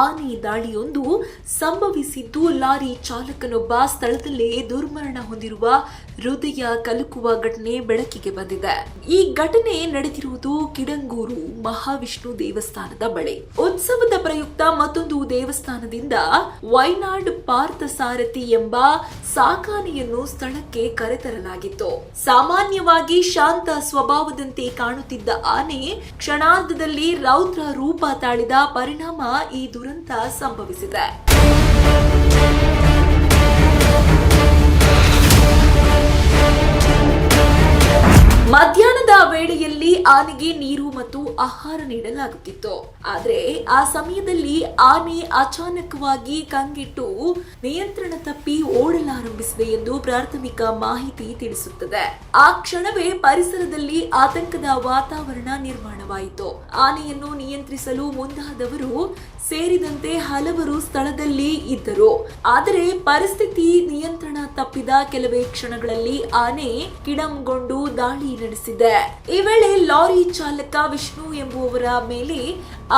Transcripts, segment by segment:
ಆನೆ ದಾಳಿಯೊಂದು ಸಂಭವಿಸಿದ್ದು ಲಾರಿ ಚಾಲಕನೊಬ್ಬ ಸ್ಥಳದಲ್ಲೇ ದುರ್ಮರಣ ಹೊಂದಿರುವ ಹೃದಯ ಕಲಕುವ ಘಟನೆ ಬೆಳಕಿಗೆ ಬಂದಿದೆ. ಈ ಘಟನೆ ನಡೆದಿರುವುದು ಕಿಡಂಗೂರು ಮಹಾವಿಷ್ಣು ದೇವಸ್ಥಾನದ ಬಳಿ. ಉತ್ಸವದ ಪ್ರಯುಕ್ತ ಮತ್ತೊಂದು ದೇವಸ್ಥಾನದಿಂದ ವೈನಾಡ್ ಪಾರ್ಥಸಾರಥಿ ಎಂಬ ಸಾಕಾನೆಯನ್ನು ಸ್ಥಳಕ್ಕೆ ಕರೆತರಲಾಗಿತ್ತು. ಸಾಮಾನ್ಯವಾಗಿ ಶಾಂತ ಸ್ವಭಾವದಂತೆ ಕಾಣುತ್ತಿದ್ದ ಆನೆ ಕ್ಷಣಾರ್ಧದಲ್ಲಿ ರೌದ್ರ ರೂಪ ತಾಳಿದ ಪರಿಣಾಮ ಈ ದುರಂತ ಸಂಭವಿಸಿದೆ. ಮಧ್ಯಾಹ್ನದ ವೇಳೆಯಲ್ಲಿ ಆನೆಗೆ ನೀರು ಮತ್ತು ಆಹಾರ ನೀಡಲಾಗುತ್ತಿತ್ತು. ಆದರೆ ಆ ಸಮಯದಲ್ಲಿ ಆನೆ ಅಚಾನಕವಾಗಿ ಕಂಗೆಟ್ಟು ನಿಯಂತ್ರಣ ತಪ್ಪಿ ಓಡಲಾರಂಭಿಸಿದೆ ಎಂದು ಪ್ರಾಥಮಿಕ ಮಾಹಿತಿ ತಿಳಿಸುತ್ತದೆ. ಆ ಕ್ಷಣವೇ ಪರಿಸರದಲ್ಲಿ ಆತಂಕದ ವಾತಾವರಣ ನಿರ್ಮಾಣವಾಯಿತು. ಆನೆಯನ್ನು ನಿಯಂತ್ರಿಸಲು ಮುಂದಾದವರು ಸೇರಿದಂತೆ ಹಲವರು ಸ್ಥಳದಲ್ಲಿ ಇದ್ದರು. ಆದರೆ ಪರಿಸ್ಥಿತಿ ನಿಯಂತ್ರಣ ತಪ್ಪಿದ ಕೆಲವೇ ಕ್ಷಣಗಳಲ್ಲಿ ಆನೆ ಕಿಡಂಗೊಂಡು ದಾಳಿ ನಡೆಸಿದೆ. ಈ ವೇಳೆ ಲಾರಿ ಚಾಲಕ ವಿಷ್ಣು ಎಂಬುವವರ ಮೇಲೆ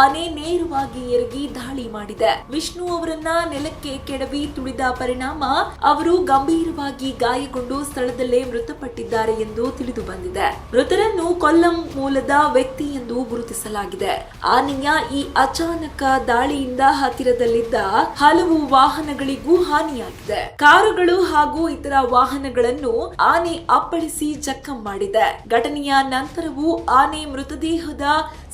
ಆನೆ ನೇರವಾಗಿ ಎರಗಿ ದಾಳಿ ಮಾಡಿದೆ. ವಿಷ್ಣು ಅವರನ್ನ ನೆಲಕ್ಕೆ ಕೆಡವಿ ತುಳಿದ ಪರಿಣಾಮ ಅವರು ಗಂಭೀರವಾಗಿ ಗಾಯಗೊಂಡು ಸ್ಥಳದಲ್ಲೇ ಮೃತಪಟ್ಟಿದ್ದಾರೆ ಎಂದು ತಿಳಿದು ಬಂದಿದೆ. ಮೃತರನ್ನು ಕೊಲ್ಲಂ ಮೂಲದ ವ್ಯಕ್ತಿ ಎಂದು ಗುರುತಿಸಲಾಗಿದೆ. ಆನೆಯ ಈ ಅಚಾನಕ ದಾಳಿಯಿಂದ ಹತ್ತಿರದಲ್ಲಿದ್ದ ಹಲವು ವಾಹನಗಳಿಗೂ ಹಾನಿಯಾಗಿದೆ. ಕಾರುಗಳು ಹಾಗೂ ಇತರ ವಾಹನಗಳನ್ನು ಆನೆ ಅಪ್ಪಳಿಸಿ ಜಖಂ ಮಾಡಿದೆ. ಘಟನೆಯ ನಂತರವೂ ಆನೆ ಮೃತದೇಹದ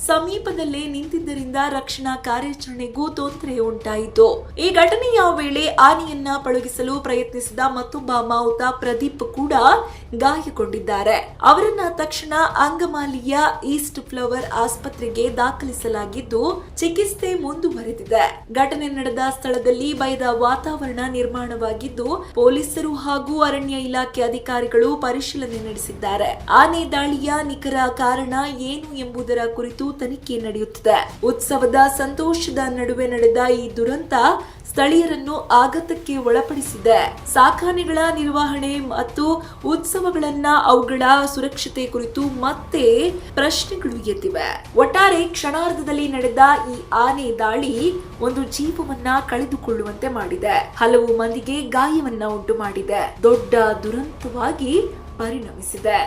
ಸಮೀಪದಲ್ಲೇ ನಿಂತಿದ್ದರಿಂದ ರಕ್ಷಣಾ ಕಾರ್ಯಾಚರಣೆಗೂ ತೊಂದರೆ ಉಂಟಾಯಿತು. ಈ ಘಟನೆಯ ವೇಳೆ ಆನೆಯನ್ನ ಪಳಗಿಸಲು ಪ್ರಯತ್ನಿಸಿದ ಮತ್ತೊಬ್ಬ ಮಾವುತ ಪ್ರದೀಪ್ ಕೂಡ ಗಾಯಗೊಂಡಿದ್ದಾರೆ. ಅವರನ್ನ ತಕ್ಷಣ ಅಂಗಮಾಲಿಯ ಈಸ್ಟ್ ಫ್ಲವರ್ ಆಸ್ಪತ್ರೆಗೆ ದಾಖಲಿಸಲಾಗಿದ್ದು ಚಿಕಿತ್ಸೆ ಮುಂದುವರೆದಿದೆ. ಘಟನೆ ನಡೆದ ಸ್ಥಳದಲ್ಲಿ ಭಯದ ವಾತಾವರಣ ನಿರ್ಮಾಣವಾಗಿದ್ದು ಪೊಲೀಸರು ಹಾಗೂ ಅರಣ್ಯ ಇಲಾಖೆ ಅಧಿಕಾರಿಗಳು ಪರಿಶೀಲನೆ ನಡೆಸಿದ್ದಾರೆ. ಆನೆ ದಾಳಿಯ ನಿಖರ ಕಾರಣ ಏನು ಎಂಬುದರ ಕುರಿತು ತನಿಖೆ ನಡೆಯುತ್ತಿದೆ. ಉತ್ಸವದ ಸಂತೋಷದ ನಡುವೆ ನಡೆದ ಈ ದುರಂತ ಸ್ಥಳೀಯರನ್ನು ಆಘಾತಕ್ಕೆ ಒಳಪಡಿಸಿದೆ. ಸಾಕಾನೆಗಳ ನಿರ್ವಹಣೆ ಮತ್ತು ಉತ್ಸವಗಳನ್ನ ಅವುಗಳ ಸುರಕ್ಷತೆ ಕುರಿತು ಮತ್ತೆ ಪ್ರಶ್ನೆಗಳು ಎದ್ದಿವೆ. ಒಟ್ಟಾರೆ ಕ್ಷಣಾರ್ಧದಲ್ಲಿ ನಡೆದ ಈ ಆನೆ ದಾಳಿ ಒಂದು ಜೀವವನ್ನ ಕಳೆದುಕೊಳ್ಳುವಂತೆ ಮಾಡಿದೆ. ಹಲವು ಮಂದಿಗೆ ಗಾಯವನ್ನ ಉಂಟು ಮಾಡಿದೆ. ದೊಡ್ಡ ದುರಂತವಾಗಿ ಪರಿಣಮಿಸಿದೆ.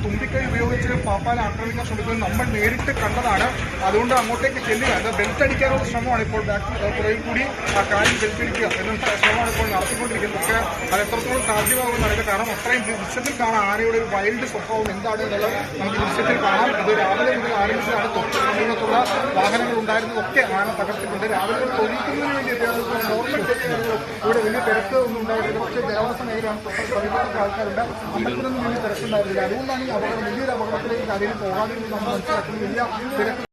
തുമ്പിക്കൈ ഉപയോഗിച്ച് പാപ്പാനെ ആക്രമിക്കാൻ ശ്രമിക്കുന്നത് നമ്മൾ നേരിട്ട് കണ്ടതാണ്. അതുകൊണ്ട് അങ്ങോട്ടേക്ക് ചെല്ലുക, ബെൽറ്റ് അടിക്കാനുള്ള ശ്രമമാണ് ഇപ്പോൾ പുറകിൽ കൂടി ആ കാലിൽ ബെൽറ്റ് അടിക്കുക എന്നുള്ള ശ്രമമാണ് ഇപ്പോൾ നടത്തിക്കൊണ്ടിരിക്കുന്നത്. പക്ഷേ അത് എത്രത്തോളം സാധ്യമാകുമെന്ന് അറിയില്ല. കാരണം അത്രയും ദൃശ്യത്തിൽ കാണാം ആനയുടെ ഒരു വൈൽഡ് സ്വഭാവം എന്താണ് എന്നുള്ളത് നമുക്ക് ദൃശ്യത്തിൽ കാണാം. ഇത് രാവിലെ മുതൽ ആരംഭിച്ചതാണ്. തൊട്ട് സമീപത്തുള്ള വാഹനങ്ങൾ ഉണ്ടായിരുന്നതൊക്കെ ആന തകർത്തിട്ടുണ്ട്. രാവിലെ തൊഴിക്കുന്നതിന് വേണ്ടിയിട്ട് നോർമൽ ഇവിടെ വലിയ തിരക്ക് ഒന്നും ഉണ്ടായിട്ടില്ല. പക്ഷേ ജനവാസ മേഖലയാണ്. സമീപത്തൊക്കെ ആൾക്കാരുണ്ട്. അമ്പലത്തിനൊന്നും വലിയ തിരക്കുണ്ടായിരുന്നില്ല. അതുകൊണ്ടാണ് ഈ അപകടം വലിയൊരു അപകടത്തിലേക്ക് കാര്യങ്ങൾ പോകാതിരുന്നത് നമ്മൾ മനസ്സിലാക്കുന്നത്. വലിയ തിരക്ക്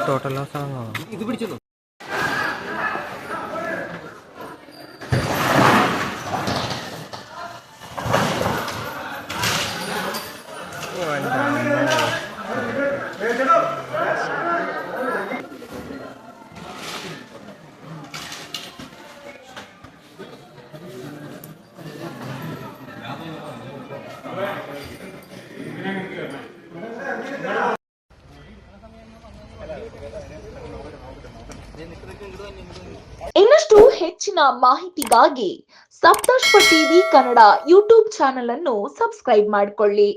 ടോട്ടൽ ലോസ് ആണോ ഇത് പിടിച്ചു? ಇನ್ನಷ್ಟು ಹೆಚ್ಚಿನ ಮಾಹಿತಿಗಾಗಿ ಸಪ್ತರ್ಷಿ ಟಿವಿ ಕನ್ನಡ ಯೂಟ್ಯೂಬ್ ಚಾನೆಲ್ ಅನ್ನು ಸಬ್ಸ್ಕ್ರೈಬ್ ಮಾಡಿಕೊಳ್ಳಿ.